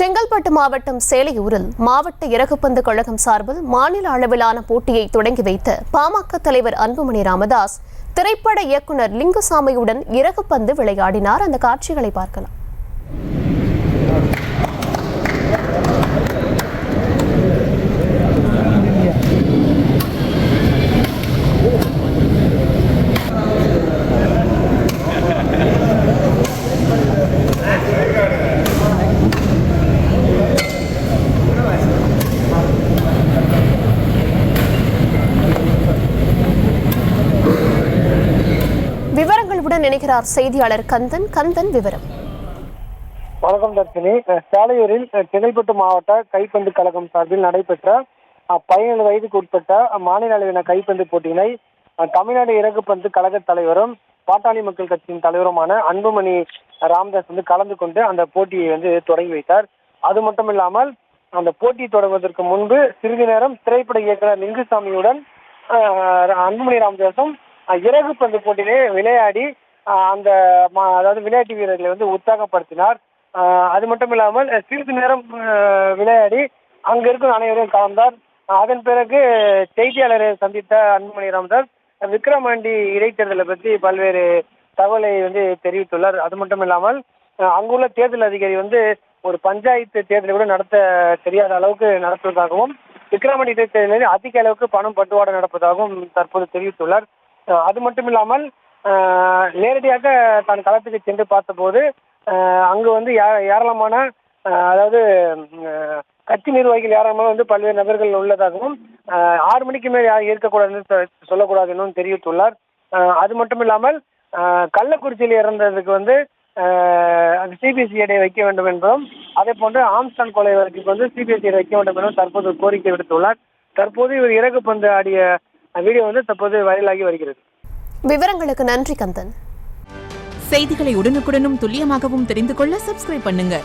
செங்கல்பட்டு மாவட்டம் சேலையூரில் மாவட்ட இறகுப்பந்து கழகம் சார்பில் மாநில அளவிலான போட்டியை தொடங்கி வைத்த பாமக தலைவர் அன்புமணி ராமதாஸ் திரைப்பட இயக்குநர் லிங்குசாமியுடன் இறகுப்பந்து விளையாடினார். அந்த காட்சிகளை பார்க்கலாம். விவரங்களுடன் இணைகிறார் செய்தியாளர் கந்தன். விவரம். வணக்கம் தர்ஷினி. சேலையூரில் செங்கல்பட்டு மாவட்ட கைப்பந்து கழகம் சார்பில் நடைபெற்ற 17 வயதுக்கு உட்பட்ட மாநில அளவிலான கைப்பந்து போட்டியினை தமிழ்நாடு இறகுப்பந்து கழக தலைவரும் பாட்டாளி மக்கள் கட்சியின் தலைவருமான அன்புமணி ராமதாஸ் கலந்து கொண்டு அந்த போட்டியை தொடங்கி வைத்தார். அது மட்டும் இல்லாமல் அந்த போட்டி தொடங்குவதற்கு முன்பு சிறிது நேரம் திரைப்பட இயக்குனர் லிங்குசாமியுடன் அன்புமணி ராமதாசும் இறகுப்பந்து போட்டியிலே விளையாடி அதாவது விளையாட்டு வீரர்களை உற்சாகப்படுத்தினார். அது மட்டும் இல்லாமல் சிறிது நேரம் விளையாடி அங்க இருக்கும் அனைவரையும் கலந்தார். அதன் பிறகு செய்தியாளரை சந்தித்த அன்புமணி ராமதாஸ் விக்கிரவாண்டி இடைத்தேர்தலை பற்றி பல்வேறு தகவலை தெரிவித்துள்ளார். அது மட்டும் இல்லாமல் அங்குள்ள தேர்தல் அதிகாரி ஒரு பஞ்சாயத்து தேர்தலை கூட நடத்த தெரியாத அளவுக்கு நடத்துவதாகவும் விக்கிரவாண்டி இடைத்தேர்தலில் அதிக அளவுக்கு பணம் பட்டுவாடா நடப்பதாகவும் தற்போது தெரிவித்துள்ளார். அது மட்டும் இல்லாமல் நேரடியாக தான் களத்துக்கு சென்று பார்த்தபோது அங்கு ஏராளமான அதாவது கட்சி நிர்வாகிகள் ஏராளமான பல்வேறு நபர்கள் உள்ளதாகவும் 6 மணிக்கு மேல் யாரும் இருக்கக்கூடாதுன்னு சொல்லக்கூடாது என்றும் தெரிவித்துள்ளார். அது மட்டும் இல்லாமல் கள்ளக்குறிச்சியில் இறந்ததுக்கு சிபிசிஐடி வைக்க வேண்டும் என்பதும் அதே போன்று ஆம்ஸ்டான் கொலை வழக்குக்கு சிபிசிஐடி வைக்க வேண்டும் என்றும் தற்போது கோரிக்கை விடுத்துள்ளார். தற்போது இவர் இறகுப்பந்து ஆடிய வீடியோ தற்போது வைரலாகி வருகிறது. விவரங்களுக்கு நன்றி கந்தன். செய்திகளை உடனுக்குடனும் துல்லியமாகவும் தெரிந்து கொள்ள சப்ஸ்கிரைப் பண்ணுங்க.